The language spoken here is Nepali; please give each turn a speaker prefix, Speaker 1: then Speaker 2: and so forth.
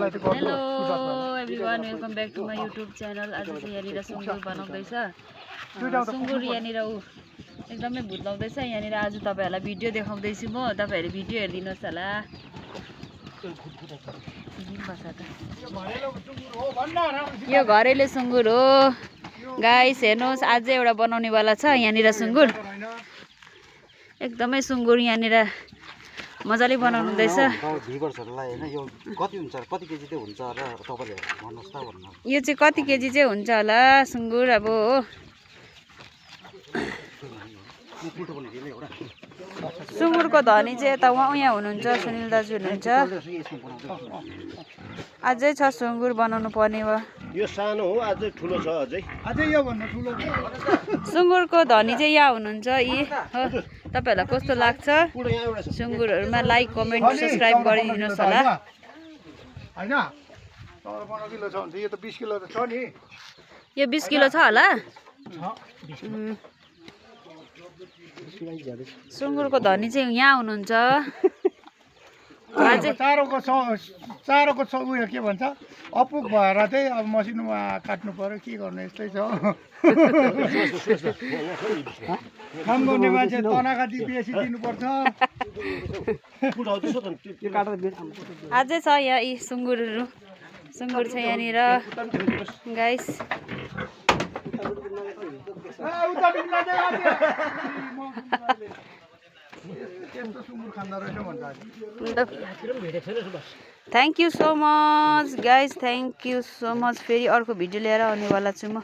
Speaker 1: Hello everyone welcome back to my YouTube channel. आज चाहिँ यहाँनिर सुँगुर बनाउँदैछ। सुँगुर यहाँनिर एकदमै भुत्लाउँदैछ। यहाँनिर आज तपाईँहरूलाई भिडियो देखाउँदैछु म। तपाईँहरू भिडियो हेरिदिनुहोस् होला। यो घरेलु सुँगुर हो गाइस, हेर्नुहोस्। आज एउटा बनाउनेवाला छ यहाँनिर सुँगुर। एकदमै सुँगुर यहाँनिर मजाले बनाउनु हुँदैछ। यो चाहिँ कति केजी चाहिँ हुन्छ होला सुँगुर अब हो। सुँगुरको धनी चाहिँ यता उहाँ हुनुहुन्छ, सुनिल दाजु हुनुहुन्छ। अझै छ सुँगुर बनाउनु पर्ने हो।
Speaker 2: यो सानो हो, अझै ठुलो छ। अझै यो भन्दा ठुलो
Speaker 1: सुँगुरको धनी चाहिँ यहाँ हुनुहुन्छ। यी हो, तपाईँहरूलाई कस्तो लाग्छ सुँगुरहरूमा लाइक कमेन्ट सब्सक्राइब गरिदिनुहोस् होला।
Speaker 2: हैन 15 किलो छ भने यो त 20 किलो त छ नि।
Speaker 1: यो 20 किलो छ होला। सुँगुरको धनी चाहिँ यहाँ हुनुहुन्छ।
Speaker 2: चारोको उयो के भन्छ अपुग भएर चाहिँ अब मसिनोमा काट्नु पर्यो। के गर्नु, यस्तै छ। काम गर्ने मान्छे तनखा बेसी दिनुपर्छ।
Speaker 1: अझै छ यहाँ यी सुँगुरहरू। सुँगुर छ यहाँनिर guys. Thank you so much guys, thank you so much. फेरि अर्को भिडियो लिएर आउनेवाला छु म।